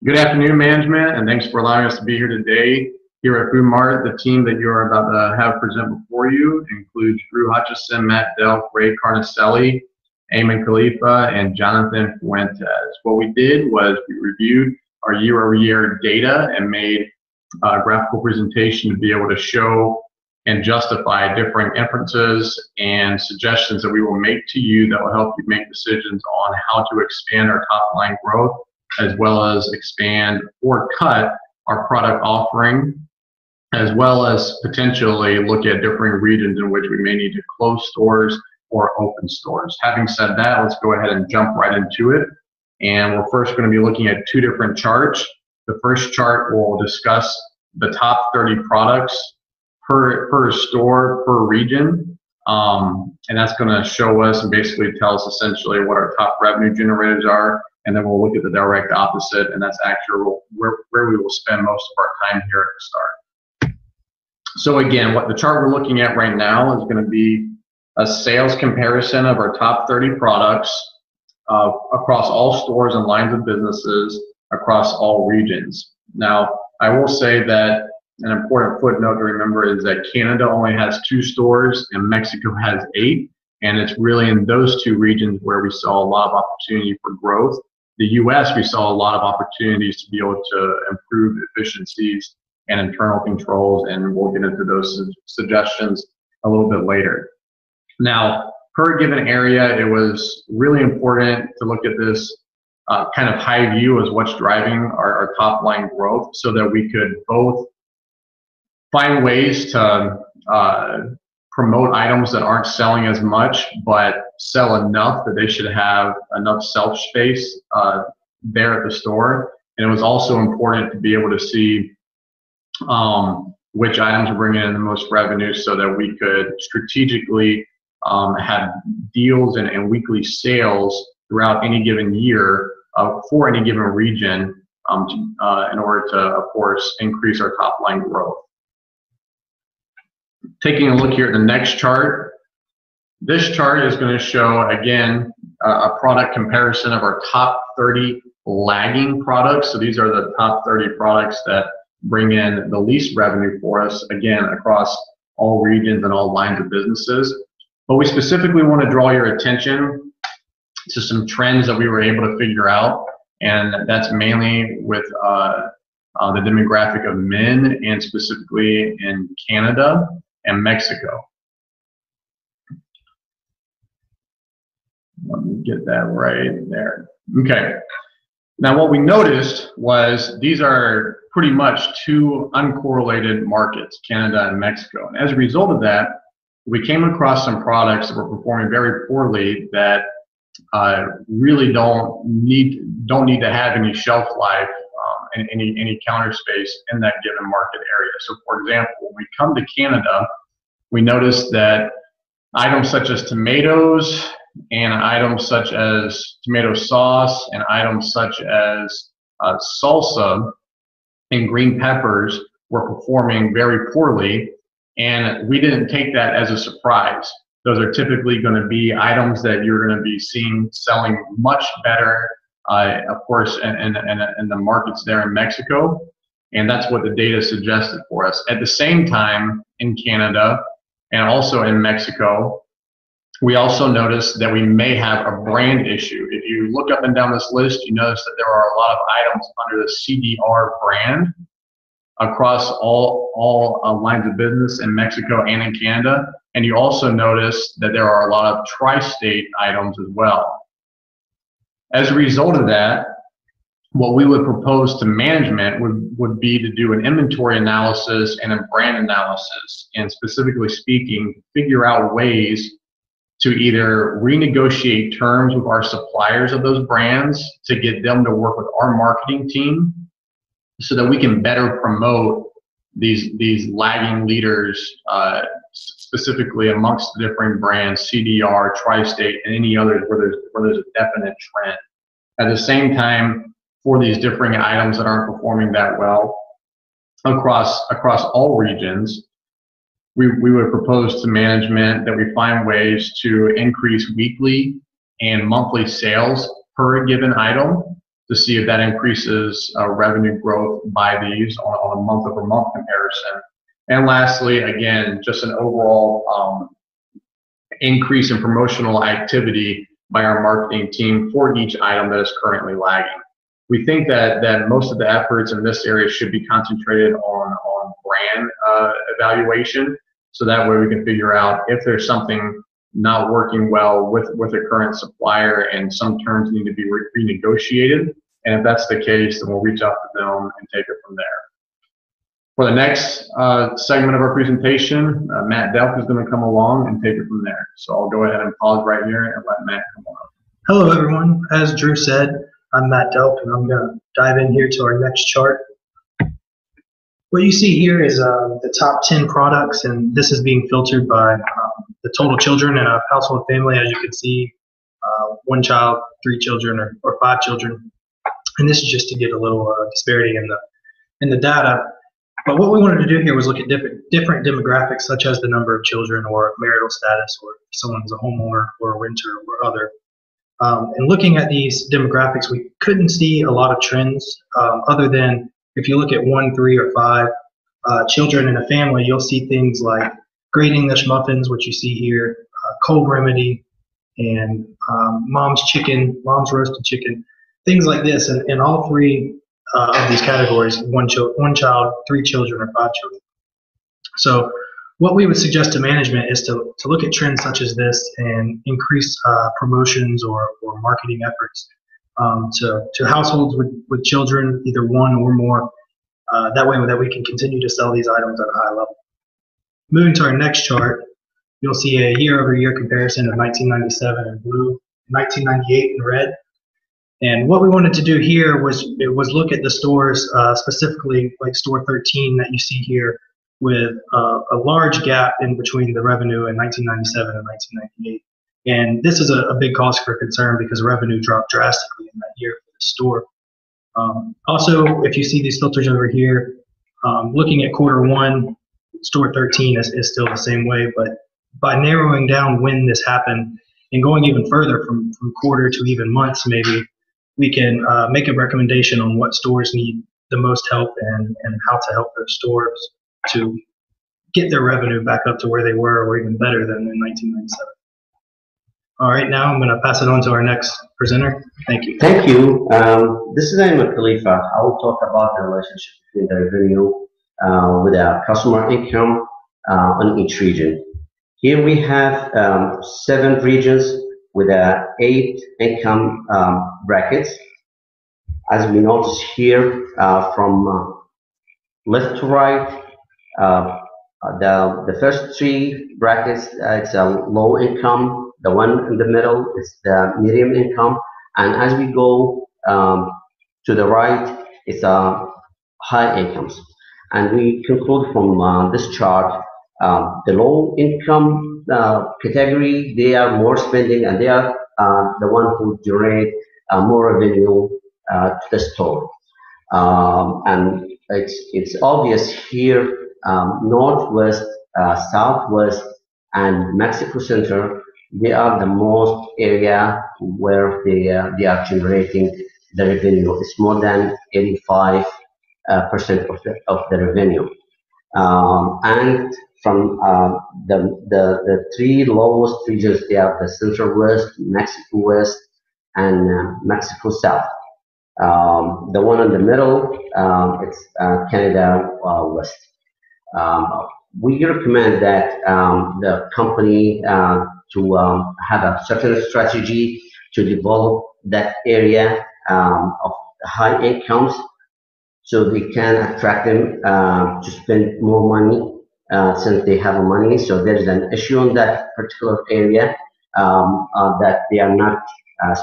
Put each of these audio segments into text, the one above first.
Good afternoon, management, and thanks for allowing us to be here today. Here at Foodmart, the team that you're about to have present before you includes Hutcheson, Matt Delk, Ray Carnicelli, Eamon Khalifah, and Jonathan Fuentes. What we did was we reviewed our year-over-year data and made a graphical presentation to be able to show and justify different inferences and suggestions that we will make to you that will help you make decisions on how to expand our top-line growth, as well as expand or cut our product offering, as well as potentially look at different regions in which we may need to close stores or open stores. Having said that, let's go ahead and jump right into it. And we're first going to be looking at two different charts. The first chart will discuss the top 30 products per store, per region. And that's going to show us and basically tell us essentially what our top revenue generators are. And then we'll look at the direct opposite, and that's actually where we will spend most of our time here at the start. So again, what the chart we're looking at right now is going to be a sales comparison of our top 30 products across all stores and lines of businesses across all regions. Now, I will say that an important footnote to remember is that Canada only has 2 stores and Mexico has 8. And it's really in those 2 regions where we saw a lot of opportunity for growth. The US, we saw a lot of opportunities to be able to improve efficiencies and internal controls, and we'll get into those suggestions a little bit later. Now, per given area, it was really important to look at this kind of high view as what's driving our top line growth, so that we could both find ways to promote items that aren't selling as much, but sell enough that they should have enough shelf space there at the store. And it was also important to be able to see which items are bringing in the most revenue, so that we could strategically have deals and weekly sales throughout any given year for any given region in order to, of course, increase our top line growth. Taking a look here at the next chart, this chart is going to show, again, a product comparison of our top 30 lagging products. So these are the top 30 products that bring in the least revenue for us, again, across all regions and all lines of businesses. But we specifically want to draw your attention to some trends that we were able to figure out, and that's mainly with the demographic of men, and specifically in Canada and Mexico. Let me get that right there. Okay. Now, what we noticed was these are pretty much 2 uncorrelated markets, Canada and Mexico. And as a result of that, we came across some products that were performing very poorly that really don't need to have any shelf life and any counter space in that given market area. So, for example, when we come to Canada, we noticed that items such as tomatoes and items such as tomato sauce and items such as salsa and green peppers were performing very poorly, and we didn't take that as a surprise. Those are typically going to be items that you're going to be seeing selling much better, of course, in the markets there in Mexico, and that's what the data suggested for us. At the same time, in Canada and also in Mexico, we also noticed that we may have a brand issue. If you look up and down this list, you notice that there are a lot of items under the CDR brand across all lines of business in Mexico and in Canada. And you also notice that there are a lot of tri-state items as well. As a result of that, what we would propose to management would be to do an inventory analysis and a brand analysis, and specifically speaking, figure out ways to either renegotiate terms with our suppliers of those brands to get them to work with our marketing team, so that we can better promote these lagging leaders, specifically amongst the different brands, CDR, Tri-State, and any others where there's a definite trend. At the same time, for these differing items that aren't performing that well across all regions, we would propose to management that we find ways to increase weekly and monthly sales per given item, to see if that increases revenue growth by these on a month-over-month comparison. And lastly, again, just an overall increase in promotional activity by our marketing team for each item that is currently lagging. We think that most of the efforts in this area should be concentrated on brand evaluation, so that way we can figure out if there's something not working well with a current supplier and some terms need to be renegotiated. And if that's the case, then we'll reach out to them and take it from there. For the next segment of our presentation, Matt Delk is going to come along and take it from there. So I'll go ahead and pause right here and let Matt come on. Hello, everyone. As Drew said, I'm Matt Delk, and I'm going to dive in here to our next chart. What you see here is the top 10 products, and this is being filtered by the total children in a household family. As you can see, 1 child, 3 children, or 5 children. And this is just to get a little disparity in the data. But what we wanted to do here was look at different demographics, such as the number of children or marital status, or if someone's a homeowner or a renter or other. And looking at these demographics, we couldn't see a lot of trends other than if you look at 1, 3, or 5 children in a family, you'll see things like Great English muffins, which you see here, cold remedy, and mom's roasted chicken, things like this. And all 3 of these categories, 1 child, 3 children, or 5 children. So what we would suggest to management is to look at trends such as this and increase promotions or marketing efforts to households with children, either 1 or more. That way that we can continue to sell these items at a high level. Moving to our next chart, you'll see a year-over-year comparison of 1997 in blue, 1998 in red. And what we wanted to do here was look at the stores, specifically like store 13 that you see here, with a large gap in between the revenue in 1997 and 1998. And this is a big cause for concern because revenue dropped drastically in that year for the store. Also, if you see these filters over here, looking at Q1, store 13 is still the same way, but by narrowing down when this happened and going even further from quarter to even months maybe, we can make a recommendation on what stores need the most help and how to help those stores to get their revenue back up to where they were or even better than in 1997. All right, now I'm going to pass it on to our next presenter. Thank you. Thank you. This is Khalifah. I will talk about the relationship between the revenue with our customer income on each region. Here we have 7 regions with 8 income brackets. As we notice here, from left to right, the first 3 brackets, it's a low income. The one in the middle is the medium income, and as we go to the right, it's high incomes. And we conclude from this chart, the low income category, they are more spending, and they are the one who generate more revenue to the store. And it's obvious here, Northwest, Southwest, and Mexico Center, they are the most area where they are generating the revenue. It's more than 85% of the revenue. And from the 3 lowest regions, they are the Central West, Mexico West, and Mexico South. The one in the middle, it's Canada West. We recommend that the company to have a certain strategy to develop that area of high incomes, so they can attract them to spend more money since they have money. So there's an issue on that particular area that they are not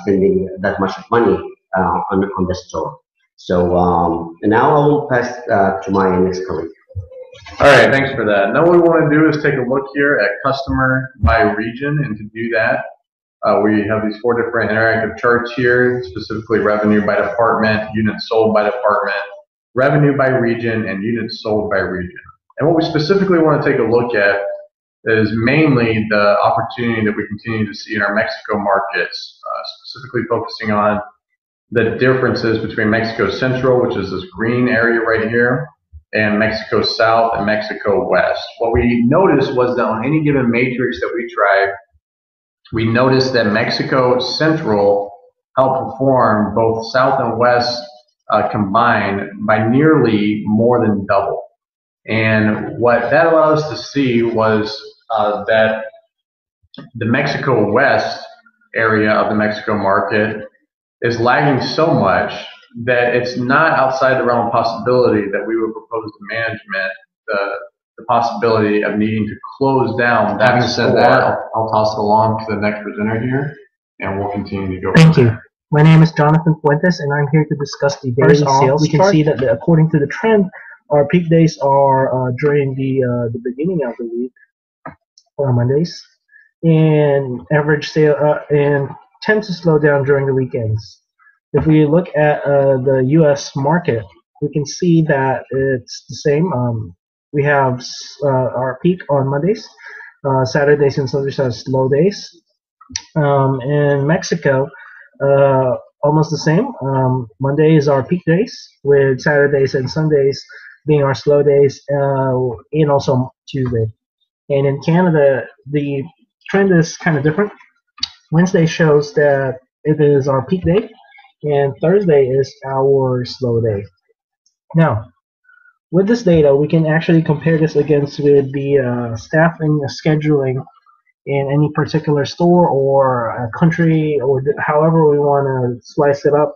spending that much money on the store. So now I will pass to my next colleague. All right, thanks for that. Now what we want to do is take a look here at customer by region, and to do that, we have these 4 different interactive charts here, specifically revenue by department, units sold by department, revenue by region, and units sold by region. And what we specifically want to take a look at is mainly the opportunity that we continue to see in our Mexico markets, specifically focusing on the differences between Mexico Central, which is this green area right here, and Mexico South and Mexico West. What we noticed was that on any given matrix that we tried, we noticed that Mexico Central outperformed both South and West combined by nearly more than double. And what that allowed us to see was that the Mexico West area of the Mexico market is lagging so much that it's not outside the realm of possibility that we would propose to management the possibility of needing to close down that. Having said that, I'll toss it along to the next presenter here, and we'll continue to go. Thank you. My name is Jonathan Fuentes, and I'm here to discuss the daily sales. We can see that according to the trend, our peak days are during the beginning of the week, on Mondays, and average sale and tend to slow down during the weekends. If we look at the U.S. market, we can see that it's the same. We have our peak on Mondays, Saturdays and Sundays are slow days. In Mexico, almost the same. Monday is our peak days, with Saturdays and Sundays being our slow days, and also Tuesday. And in Canada, the trend is kind of different. Wednesday shows that it is our peak day, and Thursday is our slow day. Now, with this data, we can actually compare this against with the staffing, scheduling in any particular store or a country, or however we want to slice it up.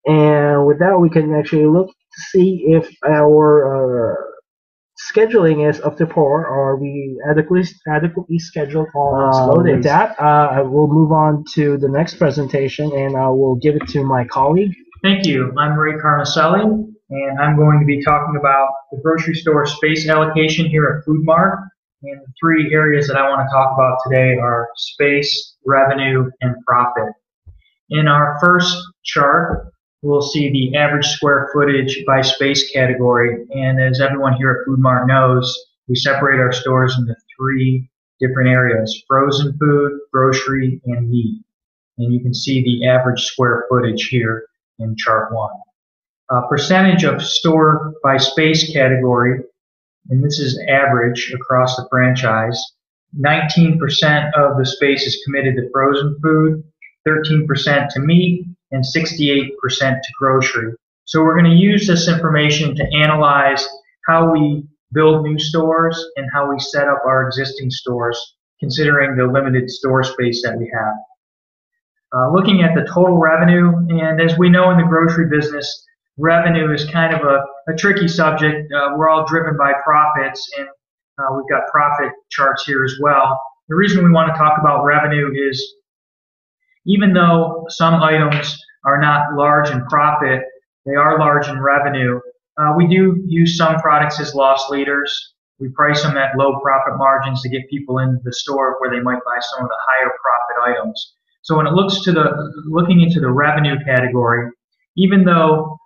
And with that, we can actually look to see if our scheduling is up to par. Are we adequately scheduled on slow days? With that, I will move on to the next presentation, and I will give it to my colleague. Thank you. I'm Ray Carnicelli, and I'm going to be talking about the grocery store space allocation here at Foodmart. And the three areas that I want to talk about today are space, revenue, and profit. In our first chart, we'll see the average square footage by space category. And as everyone here at Foodmart knows, we separate our stores into three different areas: frozen food, grocery, and meat. And you can see the average square footage here in chart 1. Percentage of store by space category, and this is average across the franchise. 19% of the space is committed to frozen food, 13% to meat, and 68% to grocery. So we're going to use this information to analyze how we build new stores and how we set up our existing stores, considering the limited store space that we have. Looking at the total revenue, and as we know in the grocery business, revenue is kind of a tricky subject. We're all driven by profits, and we've got profit charts here as well. The reason we want to talk about revenue is even though some items are not large in profit, they are large in revenue. We do use some products as loss leaders. We price them at low profit margins to get people into the store where they might buy some of the higher profit items. So when it looks to looking into the revenue category, even though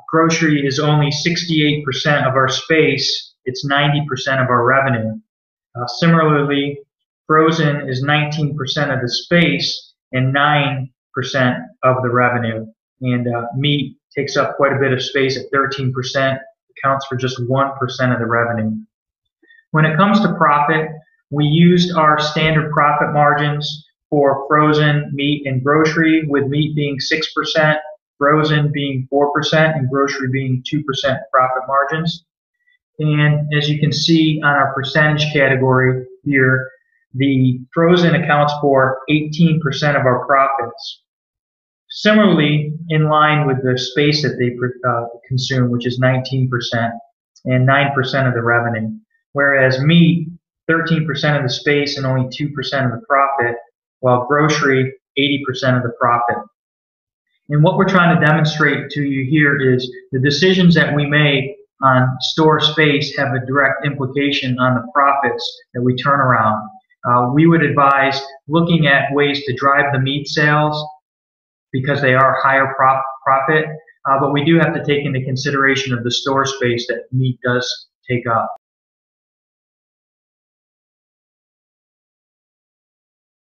grocery is only 68% of our space, it's 90% of our revenue. Similarly, frozen is 19% of the space and 9% of the revenue. And meat takes up quite a bit of space at 13%, accounts for just 1% of the revenue. When it comes to profit, we used our standard profit margins for frozen, meat, and grocery, with meat being 6%, frozen being 4%, and grocery being 2% profit margins. And as you can see on our percentage category here, the frozen accounts for 18% of our profits. Similarly, in line with the space that they consume, which is 19% and 9% of the revenue. Whereas meat, 13% of the space and only 2% of the profit, while grocery, 80% of the profit. And what we're trying to demonstrate to you here is the decisions that we make on store space have a direct implication on the profits that we turn around. We would advise looking at ways to drive the meat sales because they are higher profit, but we do have to take into consideration of the store space that meat does take up.